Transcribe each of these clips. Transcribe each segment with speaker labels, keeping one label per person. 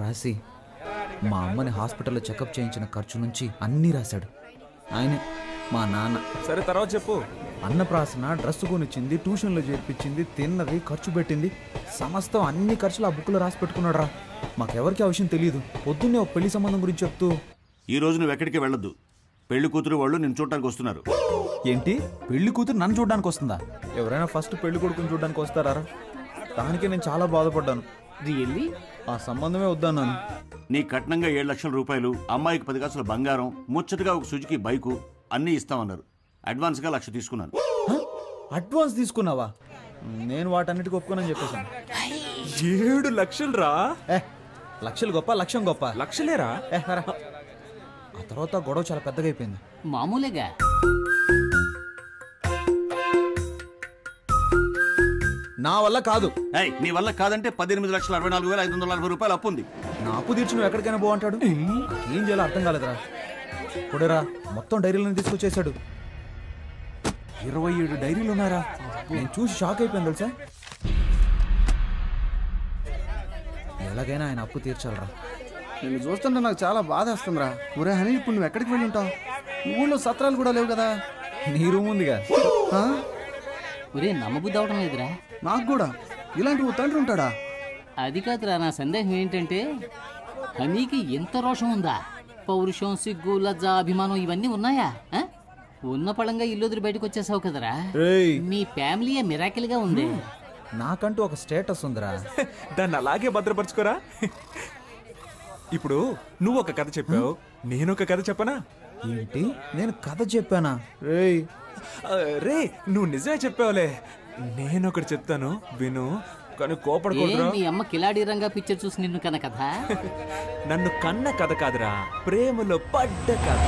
Speaker 1: రాసి మా అమ్మని హాస్పిటల్లో చెకప్ చేయించిన ఖర్చు నుంచి అన్నీ రాశాడు ఆయనే. మా నాన్న
Speaker 2: సరే తర్వాత చెప్పు.
Speaker 1: అన్నప్రాసన, డ్రెస్ కొనిచ్చింది, ట్యూషన్లో చేర్పించింది, తిన్నది, ఖర్చు పెట్టింది, సమస్తం అన్ని ఖర్చులు ఆ బుక్లో రాసి పెట్టుకున్నాడు రా. మాకెవరికి ఆ విషయం తెలియదు. పొద్దున్నే ఒక పెళ్లి సంబంధం గురించి చెప్తూ,
Speaker 3: ఈ రోజు నువ్వు ఎక్కడికి వెళ్ళొద్దు, పెళ్లి కూతురు వాళ్ళు నిన్ను చూడటానికి వస్తున్నారు.
Speaker 1: ఏంటి పెళ్లి కూతురు నన్ను చూడడానికి వస్తుందా? ఎవరైనా ఫస్ట్ పెళ్లి కొడుకుని చూడడానికి వస్తారా? దానికే నేను చాలా బాధపడ్డాను.
Speaker 4: రియల్లీ?
Speaker 1: ఆ సంబంధమే వద్దన్నాను.
Speaker 3: నీ కట్నంగా 7 లక్షల రూపాయలు, అమ్మాయికి 10 కాసుల బంగారం, ముచ్చటగా ఒక సుజుకి బైకు అన్నీ ఇస్తామన్నారు. అడ్వాన్స్గా 1,00,000 తీసుకున్నాను.
Speaker 1: అడ్వాన్స్ తీసుకున్నావా? నేను వాటన్నిటికీ ఒప్పుకోనని చెప్పేశాను.
Speaker 2: 7 లక్షలు రా.
Speaker 1: లక్షలు గొప్ప, లక్ష్యం గొప్ప.
Speaker 2: లక్షలేరా?
Speaker 1: ఆ తర్వాత గొడవ చాలా పెద్దగా అయిపోయింది.
Speaker 4: మామూలుగా
Speaker 1: నా వల్ల కాదు.
Speaker 3: నీ వల్ల కాదంటే 18,64,540 రూపాయలు అప్పు ఉంది.
Speaker 1: నా అప్పు తీర్చి నువ్వు ఎక్కడికైనా బాగుంటాడు. ఏం చేయాలో అర్థం కాలేదురా. కొడేరా మొత్తం డైరీలను తీసుకొచ్చేసాడు.
Speaker 2: 27 డైరీలు ఉన్నారా?
Speaker 1: నేను చూసి షాక్ అయిపోయాను తెలుసా. ఎలాగైనా ఆయన అప్పు తీర్చాలరా.
Speaker 5: నేను చూస్తుంటే నాకు చాలా బాధ వస్తుందిరా. ఒరే హనీ, ఇప్పుడు నువ్వు ఎక్కడికి వెళ్ళి ఉంటావు? ఊళ్ళో సత్రాలు కూడా లేవు కదా.
Speaker 1: నీ రూమ్ ఉందిగా.
Speaker 4: ఒరే నమ్మబుద్ధి అవడం లేదురా.
Speaker 5: నాకు కూడా ఇలాంటి ఓ తండ్రి ఉంటాడా?
Speaker 4: అది కాదురా, నా సందేహం ఏంటంటే హనీకి ఎంత రోషం ఉందా? పౌరుషం, సిగ్గు, లజ్జ, అభిమానం ఇవన్నీ ఉన్నాయా? ఉన్న పళంగా ఇల్లు వదిలి బయటకు వచ్చేసావు కదరా. మీ ఫ్యామిలీ మిరాకిల్ గా ఉంది.
Speaker 1: నాకంటూ ఒక స్టేటస్ ఉందిరా.
Speaker 2: దాన్ని అలాగే భద్రపరచుకోరా. ఇప్పుడు నువ్వు ఒక కథ చెప్పావు, నేను ఒక కథ చెప్పనా?
Speaker 1: ఏంటి, నేను కథ చెప్పానా?
Speaker 2: రే నువ్వు నిజమే చెప్పావులే. నేను ఒకటి చెప్తాను విను, కానీ కోపడకూడదురా.
Speaker 4: మీ అమ్మ కిలాడి రంగా పిక్చర్ చూసి నిన్ను కన్న కథ?
Speaker 2: నన్ను కన్న కథ కాదురా, ప్రేమలో పడ్డ కథ.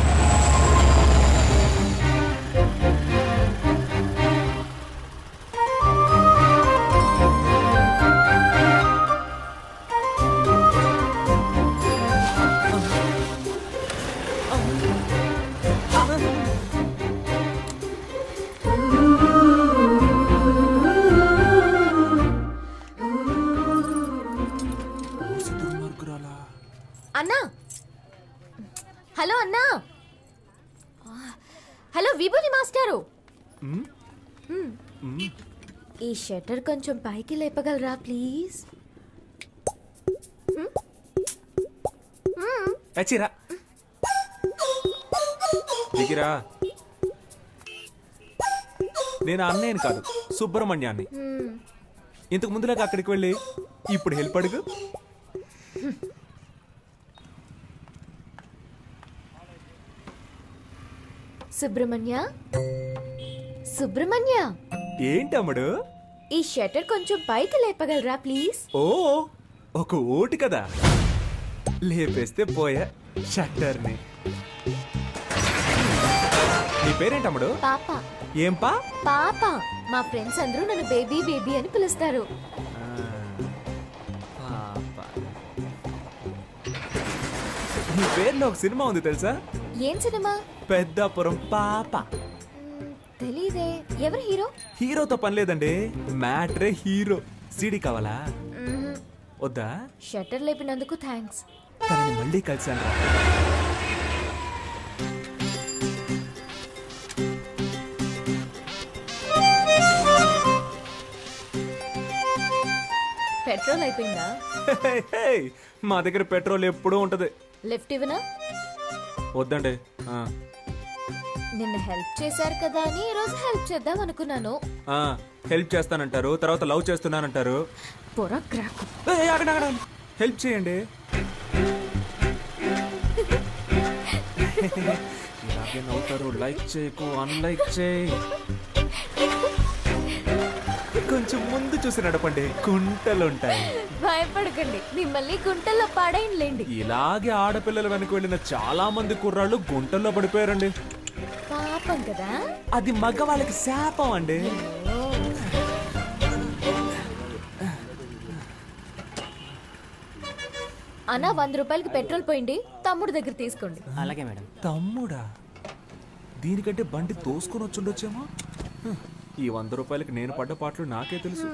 Speaker 6: అన్నా, హలో అన్నా. హలో విభూతి మాస్టారు, ఈ షట్టర్ కొంచెం పైకి లేపగలరా ప్లీజ్?
Speaker 2: అచ్చిరా దిగిరా. నేను అన్నయ్యని కాదు, సుబ్రహ్మణ్యాన్ని. ఇంతకు ముందులాగా అక్కడికి వెళ్ళి ఇప్పుడు హెల్ప్ అడుగు.
Speaker 6: సుబ్రహ్మణ్య, సుబ్రహ్మణ్య,
Speaker 2: ఏంటమ్ముడు?
Speaker 6: ఈ షట్టర్ కొంచెం పైకి లేపగలరా ప్లీజ్?
Speaker 2: ఓ ఒక ఓటు కదా, లేపేస్తే పోయా షట్టర్ని. నీ పేరేంటమ్ముడు?
Speaker 6: పాప.
Speaker 2: ఏం పా?
Speaker 6: పాప. మా ఫ్రెండ్స్ అందరూ నన్ను బేబీ బేబీ అని పిలుస్తారు.
Speaker 2: నీ పేరులో ఒక సినిమా ఉంది తెలుసా?
Speaker 6: ఏం సినిమా?
Speaker 2: పెద్దాపురం పాప.
Speaker 6: తెలీదే. ఎవరు హీరో?
Speaker 2: హీరోతో పని లేదండి, మ్యాట్రే హీరో. సీడీ కావాలా? వద్దా?
Speaker 6: షట్టర్ లేపినందుకు థ్యాంక్స్.
Speaker 2: తనని మళ్ళీ కలిసాను.
Speaker 6: పెట్రోల్ అయిపోయిందా?
Speaker 2: మా దగ్గర పెట్రోల్ ఎప్పుడూ ఉంటది.
Speaker 6: లిఫ్ట్ ఇవ్వనా?
Speaker 2: వద్దండి.
Speaker 6: నిన్న హెల్ప్ చేశారు కదా అని ఈ రోజు హెల్ప్ చేద్దాం అనుకున్నాను.
Speaker 2: హెల్ప్ చేస్తానంటారు, తర్వాత లవ్ చేస్తున్నానంటారు.
Speaker 6: పొర క్రాక్.
Speaker 2: హెల్ప్ చేయండి. ఇలాగే నవ్వుతారు. లైక్ చేయకు, అన్లైక్ చేయి. కొంచెం ముందు చూసి నడపండి, కుంటలుంటాయి.
Speaker 6: భయపడకండి, మిమ్మల్ని గుంటల్లో పాడైంలేండి.
Speaker 2: ఇలాగే ఆడపిల్లల వెనక వెళ్ళిన చాలా మంది కుర్రాళ్ళు గుంటల్లో పడిపోయారండి.
Speaker 6: పాపం కదా.
Speaker 2: అది మగవాళ్ళకి శాపం అండి.
Speaker 6: అన్నా 100 రూపాయలకి పెట్రోల్ పోయింది, తమ్ముడు దగ్గర తీసుకోండి.
Speaker 4: అలాగే మేడం.
Speaker 2: తమ్ముడా? దీనికంటే బండి తోసుకొని వచ్చుండొచ్చేమో. ఈ 100 రూపాయలకి నేను పడ్డ పాటలు నాకే తెలుసు.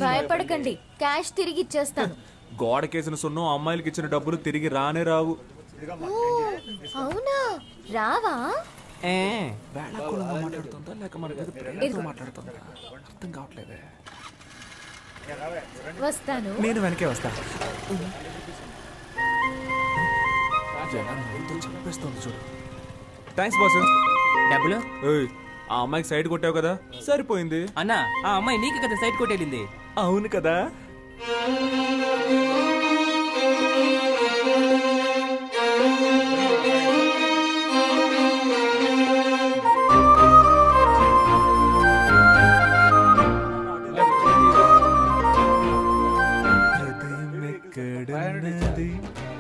Speaker 6: భయపడకండి, క్యాష్ తిరిగి ఇచ్చేస్తాను.
Speaker 2: గోడకేసిన సున్నం అమ్మాయిలకి ఇచ్చిన డబ్బులు తిరిగి రానే రావు.
Speaker 6: ఓ, అవునా? రావా?
Speaker 2: వేళాకులంగా మాట్లాడుతుందా లేక మన మీద ప్రేమతో మాట్లాడుతుందా అర్థం కావట్లేదే.
Speaker 6: వస్తాను.
Speaker 2: నేను వెనకే వస్తా. చంపేస్తుంది చూడు. Thanks boss.
Speaker 7: డబ్బులు
Speaker 2: ఆ అమ్మాయికి సైడ్ కొట్టావు కదా, సరిపోయింది.
Speaker 7: అన్నా, ఆ అమ్మాయి నీకు కదా సైడ్ కొట్టేళ్ళింది.
Speaker 2: అవును కదా.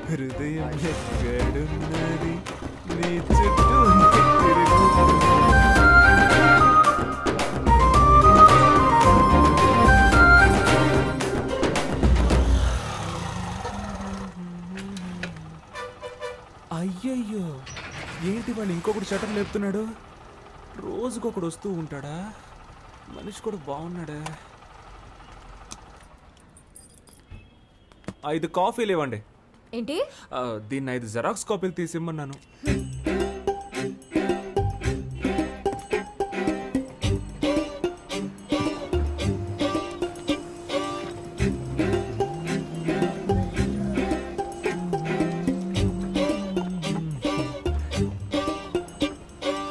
Speaker 2: హృదయం ఎక్కడున్నది నీ చుట్టూ అయ్యయ్యో, ఏంటి వాళ్ళు ఇంకొకటి షటర్ లేపుతున్నాడు? రోజుకొకడు వస్తూ ఉంటాడా? మనిషి కూడా బాగున్నాడా? 5 కాఫీలు ఇవ్వండి.
Speaker 6: ఏంటి?
Speaker 2: దీన్ని 5 జెరాక్స్ కాపీలు తీసిమ్మన్నాను.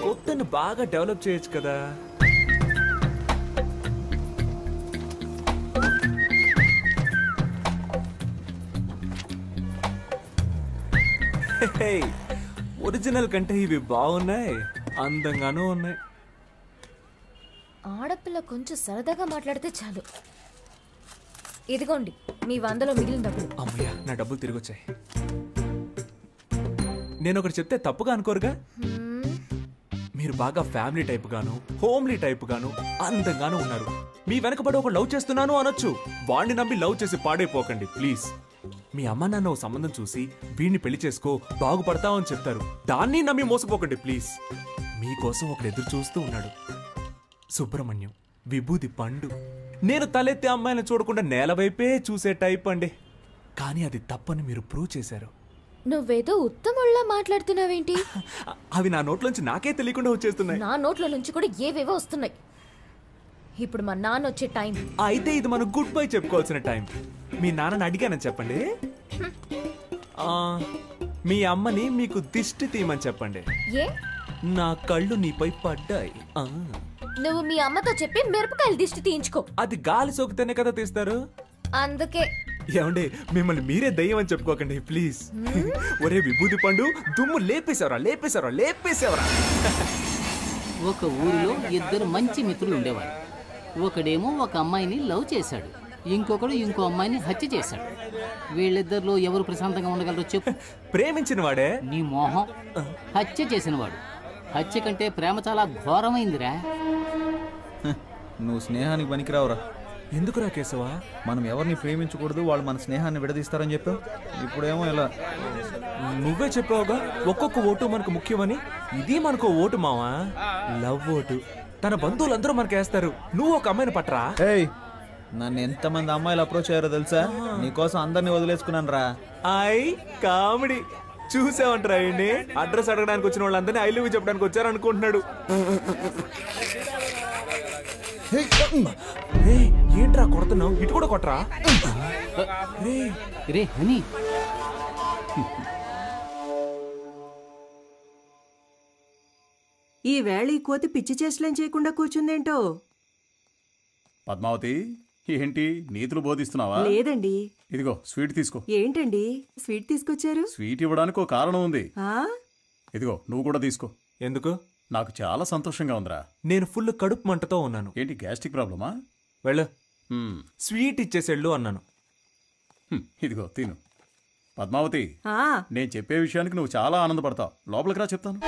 Speaker 2: కొత్తను బాగా డెవలప్ చేయొచ్చు కదా. ఒరిజినల్ కంటే ఇవి బాగున్నాయి, అందంగానూ ఉన్నాయి.
Speaker 6: ఆడపిల్ల కొంచెం సరదాగా మాట్లాడితే చాలు. ఇదిగోండి మీ 100లో మిగిలిన డబ్బులు.
Speaker 2: అమ్మయ్య, నా డబ్బులు తిరిగి వచ్చాయి. నేను ఒకటి చెప్తే తప్పుగా అనుకోరుగా? మీరు బాగా ఫ్యామిలీ టైప్ గాను, హోమ్లీ టైప్ గాను, అందంగాను ఉన్నారు. మీ వెనకబడి ఒక లవ్ చేస్తున్నాను అనొచ్చు. వాణ్ణి నమ్మి లవ్ చేసి పాడైపోకండి ప్లీజ్. మీ అమ్మ నాన్న ఓ సంబంధం చూసి వీడిని పెళ్లి చేసుకో బాగుపడతావు అని చెప్తారు. దాన్ని నమ్మి మోసపోకండి ప్లీజ్. మీకోసం ఒకడు ఎదురు చూస్తూ ఉన్నాడు. సుబ్రహ్మణ్యం, విభూది పండు. నేను తలెత్తే అమ్మాయిని చూడకుండా నేల వైపే చూసే టైప్ అండి. కానీ అది తప్పని మీరు ప్రూవ్ చేశారు.
Speaker 6: నువ్వేదో ఉత్తముళ్ళ మాట్లాడుతున్నావేంటి?
Speaker 2: అవి నా నోట్లోంచి నాకే తెలియకుండా వచ్చేస్తున్నాయి.
Speaker 6: నా నోట్ల నుంచి కూడా ఏవేవో వస్తున్నాయి. ఇప్పుడు మా నాన్న వచ్చే టైం.
Speaker 2: అయితే ఇది మనం గుడ్ బై చెప్పుకోవాల్సిన టైం. మీ నాన్నని అడిగానని చెప్పండి. మీ అమ్మని మీకు దిష్టి తీయమని చెప్పండి.
Speaker 6: ఏ?
Speaker 2: నా కళ్ళు నీపై పడ్డాయి.
Speaker 6: నువ్వు మీ అమ్మతో చెప్పి మిరపకాయలు దిష్టి తీయించుకో.
Speaker 2: అది గాలి సోకితేనే కదా తీస్తారు.
Speaker 6: అందుకే
Speaker 2: ఏమండి, మిమ్మల్ని మీరే దయ్యం అని చెప్పుకోకండి ప్లీజ్. ఒరే విభూది పండు, దుమ్ము లేపేశావరా లేపేశావరా లేపేశావరా.
Speaker 4: ఒక ఊరిలో 2 మంచి మిత్రులు ఉండేవారు. ఒకడేమో ఒక అమ్మాయిని లవ్ చేశాడు, ఇంకొకడు ఇంకో అమ్మాయిని హత్య చేశాడు. వీళ్ళిద్దరిలో ఎవరు ప్రశాంతంగా ఉండగలరో చెప్పు.
Speaker 2: ప్రేమించిన వాడే.
Speaker 4: నీ మోహం. హత్య చేసినవాడు. హత్య కంటే ప్రేమ చాలా ఘోరమైందిరా.
Speaker 1: నువ్వు స్నేహానికి పనికిరావురా.
Speaker 2: ఎందుకురా కేశవా?
Speaker 1: మనం ఎవరిని ప్రేమించకూడదు, వాళ్ళు మన స్నేహాన్ని విడదీస్తారని చెప్పావు. ఇప్పుడేమో ఇలా.
Speaker 2: నువ్వే చెప్పావుగా ఒక్కొక్క ఓటు మనకు ముఖ్యమని. ఇది మనకు ఓటు మావా, లవ్ ఓటు. తన బంధువులందరూ మనకేస్తారు. నువ్వు ఒక అమ్మాయిని పట్టరా.
Speaker 1: ఏయ్, నన్ను ఎంతమంది అమ్మాయిలు అప్రోచ్ అయ్యారో తెలుసా? నీకోసం అందరినీ వదిలేసుకున్నాను రా.
Speaker 2: ఐ కామెడీ చూసావంటరా. అండి అడ్రస్ అడగడానికి వచ్చిన వాళ్ళందరినీ ఐ లవ్ యూ చెప్పడానికి వచ్చారు అనుకుంటున్నాడు. ఏంట్రా కొడుతున్నావు? ఇటు కూడా కొట్టరా.
Speaker 4: రే హనీ,
Speaker 8: ఈ వేళ ఈ కోతి పిచ్చి చేష్టలేం చేయకుండా కూర్చుందేంటో.
Speaker 9: పద్మావతి, ఏంటి నీతులు బోధిస్తున్నావా?
Speaker 8: లేదండి.
Speaker 9: ఇదిగో స్వీట్ తీసుకో.
Speaker 8: ఏంటండి స్వీట్ తీసుకొచ్చారు?
Speaker 9: స్వీట్ ఇవ్వడానికి ఒక కారణం ఉంది.
Speaker 8: ఆ?
Speaker 9: ఇదిగో నువ్వు కూడా తీసుకో.
Speaker 2: ఎందుకు?
Speaker 9: నాకు చాలా సంతోషంగా ఉందిరా.
Speaker 2: నేను ఫుల్ కడుపు మంటతో ఉన్నాను.
Speaker 9: ఏంటి గ్యాస్ట్రిక్ ప్రాబ్లమా?
Speaker 2: వెళ్ళు, స్వీట్ ఇచ్చేసేళ్ళు అన్నాను.
Speaker 9: ఇదిగో తిను. పద్మావతి,
Speaker 8: ఆ,
Speaker 9: నేను చెప్పే విషయానికి నువ్వు చాలా ఆనందపడతావు. లోపలికి రా చెప్తాను.